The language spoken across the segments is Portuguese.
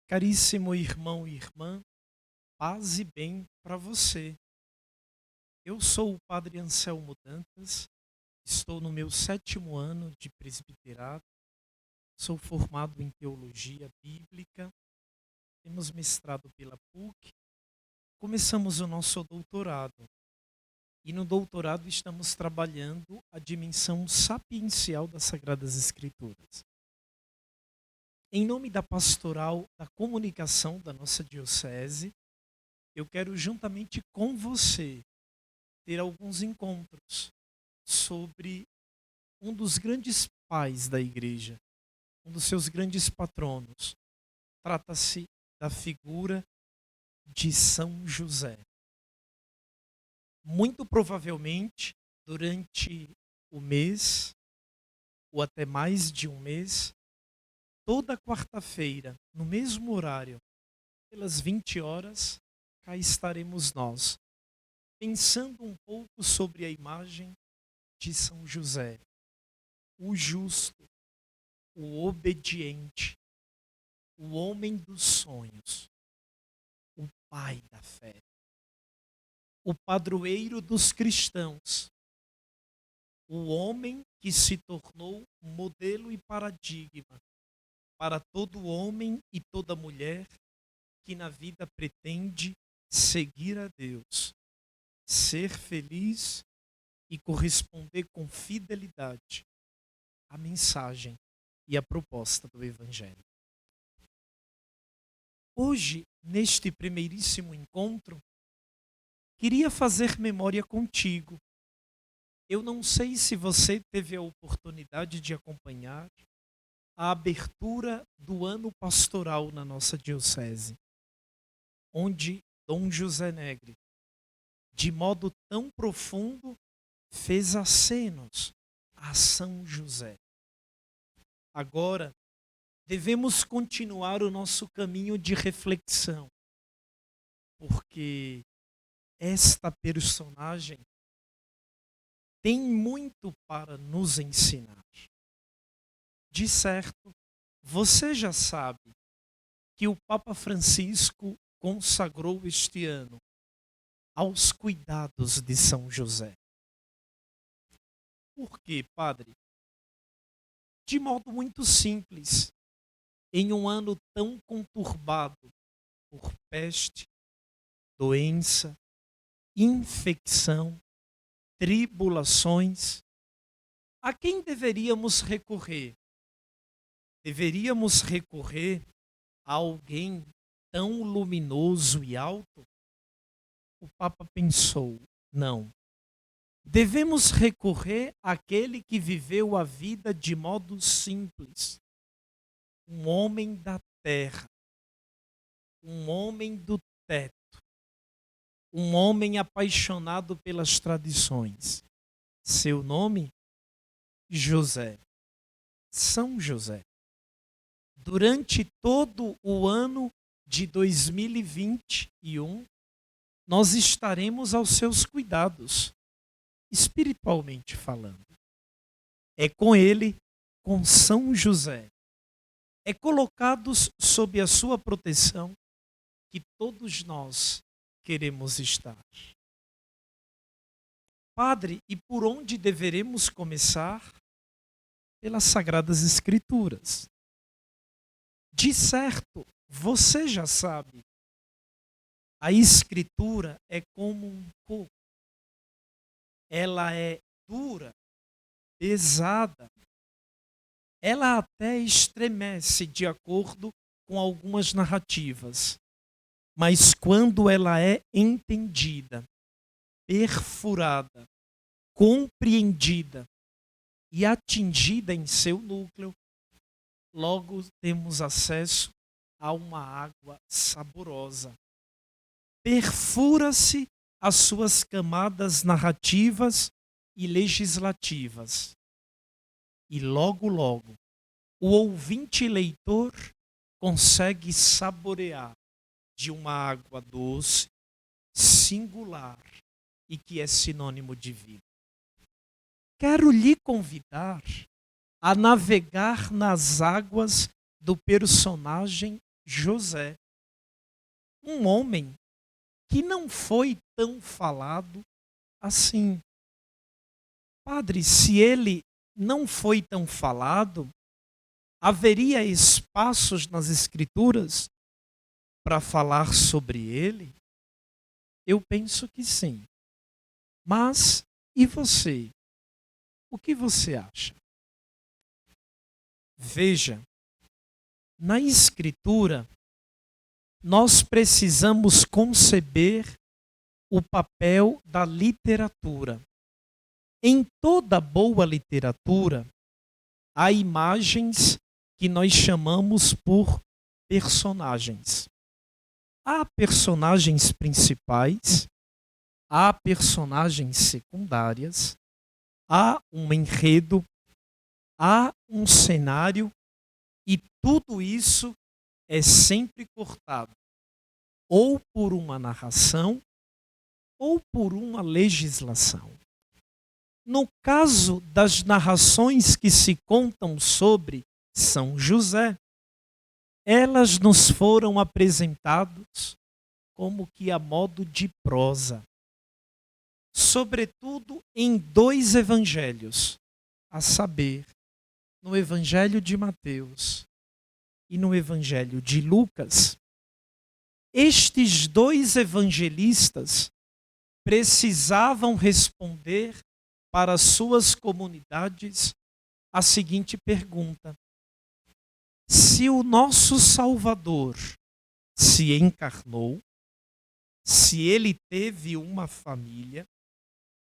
Caríssimo irmão e irmã, paz e bem para você. Eu sou o Padre Anselmo Dantas, estou no meu 7º ano de presbiterato, sou formado em teologia bíblica, temos mestrado pela PUC, começamos o nosso doutorado e no doutorado estamos trabalhando a dimensão sapiencial das Sagradas Escrituras. Em nome da pastoral da comunicação da nossa diocese, eu quero juntamente com você ter alguns encontros sobre um dos grandes pais da igreja, um dos seus grandes patronos. Trata-se da figura de São José. Muito provavelmente, durante o mês, ou até mais de um mês, toda quarta-feira, no mesmo horário, pelas 20 horas, cá estaremos nós, pensando um pouco sobre a imagem de São José, o justo, o obediente, o homem dos sonhos, o pai da fé, o padroeiro dos cristãos, o homem que se tornou modelo e paradigma para todo homem e toda mulher que na vida pretende seguir a Deus, ser feliz e corresponder com fidelidade à mensagem e à proposta do Evangelho. Hoje, neste primeiríssimo encontro, queria fazer memória contigo. Eu não sei se você teve a oportunidade de acompanhar a abertura do ano pastoral na nossa diocese, onde Dom José Negri, de modo tão profundo, fez acenos a São José. Agora, devemos continuar o nosso caminho de reflexão, porque esta personagem tem muito para nos ensinar. De certo, você já sabe que o Papa Francisco consagrou este ano aos cuidados de São José. Por quê, padre? De modo muito simples, em um ano tão conturbado por peste, doença, infecção, tribulações, a quem deveríamos recorrer? Deveríamos recorrer a alguém tão luminoso e alto? O Papa pensou, não. Devemos recorrer àquele que viveu a vida de modo simples. Um homem da terra, um homem do teto, um homem apaixonado pelas tradições. Seu nome? José. São José. Durante todo o ano de 2021, nós estaremos aos seus cuidados, espiritualmente falando. É com ele, com São José, é colocados sob a sua proteção que todos nós queremos estar. Padre, e por onde deveremos começar? Pelas Sagradas Escrituras. De certo, você já sabe, a Escritura é como um coco. Ela é dura, pesada. Ela até estremece de acordo com algumas narrativas. Mas quando ela é entendida, perfurada, compreendida e atingida em seu núcleo, logo temos acesso a uma água saborosa. Perfura-se as suas camadas narrativas e legislativas. E logo, logo, o ouvinte leitor consegue saborear de uma água doce, singular e que é sinônimo de vida. Quero lhe convidar a navegar nas águas do personagem José, um homem que não foi tão falado assim. Padre, se ele não foi tão falado, haveria espaços nas Escrituras para falar sobre ele? Eu penso que sim. Mas e você? O que você acha? Veja, na Escritura, nós precisamos conceber o papel da literatura. Em toda boa literatura, há imagens que nós chamamos por personagens. Há personagens principais, há personagens secundárias, há um enredo, há um cenário e tudo isso é sempre cortado ou por uma narração ou por uma legislação. No caso das narrações que se contam sobre São José, elas nos foram apresentadas como que a modo de prosa, sobretudo em 2 evangelhos, a saber, no Evangelho de Mateus e no Evangelho de Lucas. Estes 2 evangelistas precisavam responder para suas comunidades a seguinte pergunta: se o nosso Salvador se encarnou, se ele teve uma família,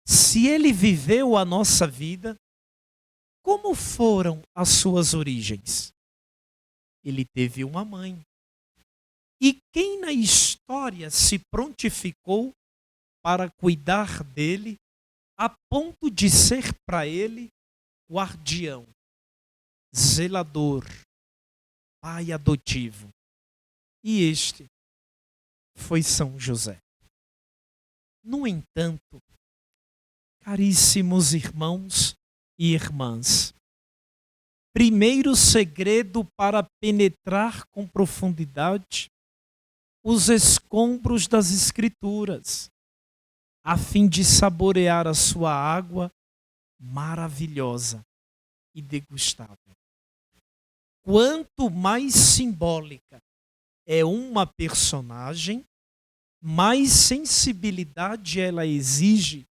se ele viveu a nossa vida, como foram as suas origens? Ele teve uma mãe. E quem na história se prontificou para cuidar dele a ponto de ser para ele guardião, zelador, pai adotivo? E este foi São José. No entanto, caríssimos irmãos e irmãs, primeiro segredo para penetrar com profundidade os escombros das Escrituras, a fim de saborear a sua água maravilhosa e degustável. Quanto mais simbólica é uma personagem, mais sensibilidade ela exige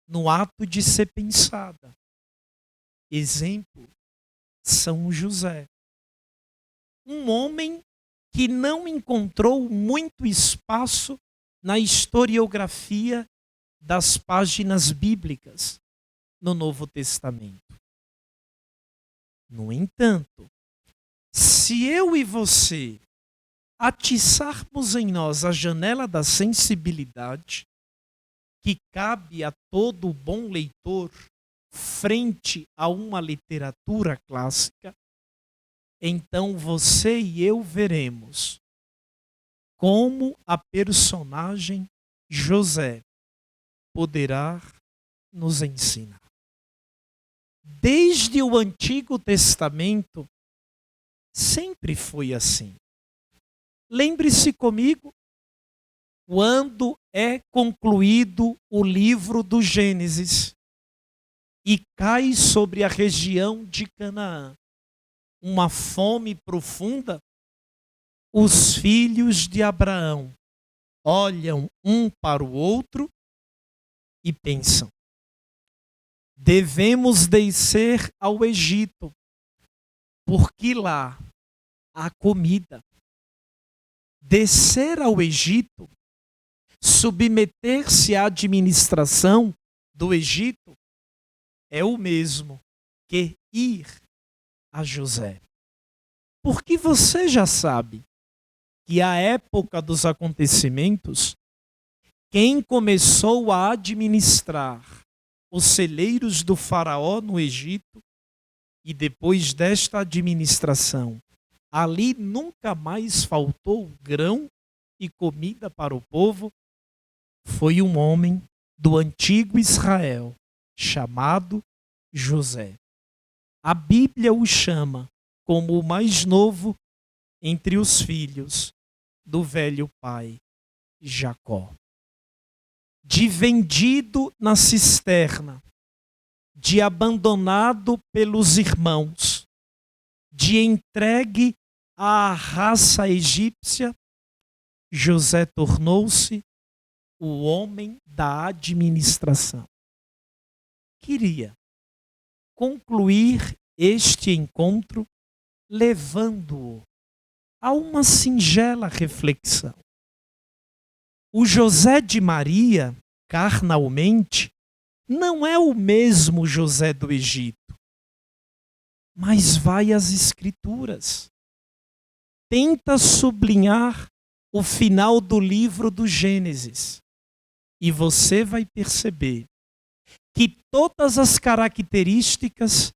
no ato de ser pensada. Exemplo, São José. Um homem que não encontrou muito espaço na historiografia das páginas bíblicas no Novo Testamento. No entanto, se eu e você atiçarmos em nós a janela da sensibilidade, que cabe a todo bom leitor frente a uma literatura clássica, então você e eu veremos como a personagem José poderá nos ensinar. Desde o Antigo Testamento, sempre foi assim. Lembre-se comigo, quando é concluído o livro do Gênesis e cai sobre a região de Canaã uma fome profunda, os filhos de Abraão olham um para o outro e pensam: devemos descer ao Egito, porque lá há comida. Descer ao Egito, submeter-se à administração do Egito, é o mesmo que ir a José. Porque você já sabe que à época dos acontecimentos, quem começou a administrar os celeiros do faraó no Egito, e depois desta administração, ali nunca mais faltou grão e comida para o povo, foi um homem do antigo Israel, chamado José. A Bíblia o chama como o mais novo entre os filhos do velho pai Jacó. De vendido na cisterna, de abandonado pelos irmãos, de entregue à raça egípcia, José tornou-se o homem da administração. Queria concluir este encontro levando-o a uma singela reflexão. O José de Maria, carnalmente, não é o mesmo José do Egito, mas vai às Escrituras. Tenta sublinhar o final do livro do Gênesis e você vai perceber que todas as características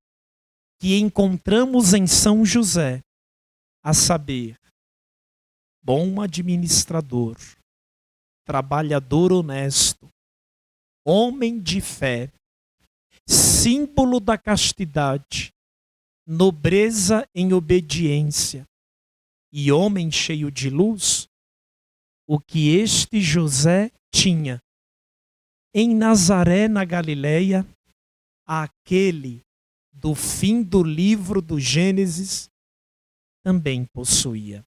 que encontramos em São José, a saber, bom administrador, trabalhador honesto, homem de fé, símbolo da castidade, nobreza em obediência e homem cheio de luz, o que este José tinha em Nazaré, na Galileia, aquele do fim do livro do Gênesis também possuía.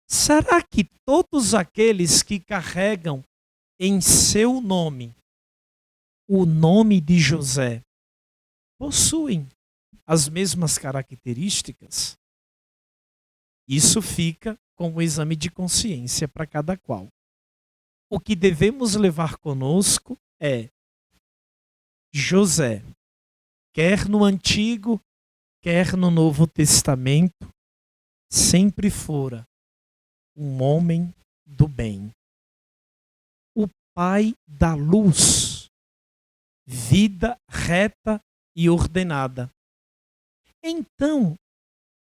Será que todos aqueles que carregam em seu nome o nome de José possuem as mesmas características? Isso fica como exame de consciência para cada qual. O que devemos levar conosco é José, quer no Antigo, quer no Novo Testamento, sempre fora um homem do bem. O pai da luz, vida reta e ordenada. Então,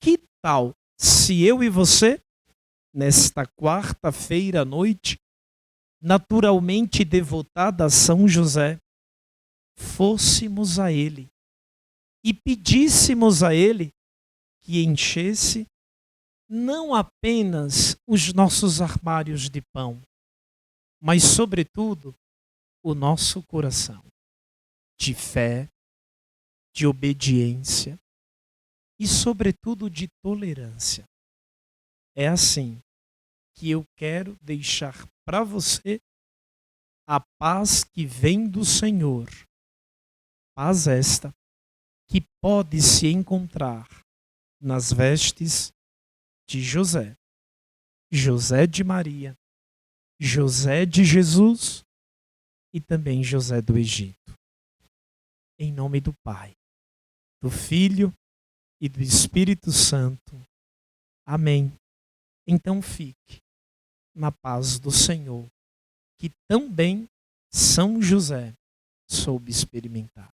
que tal se eu e você, nesta quarta-feira à noite, naturalmente devotada a São José, fôssemos a ele e pedíssemos a ele que enchesse não apenas os nossos armários de pão, mas, sobretudo, o nosso coração de fé, de obediência e, sobretudo, de tolerância. É assim que eu quero deixar para você a paz que vem do Senhor. Paz esta que pode se encontrar nas vestes de José, José de Maria, José de Jesus e também José do Egito. Em nome do Pai, do Filho e do Espírito Santo. Amém. Então fique na paz do Senhor, que tão bem São José soube experimentar.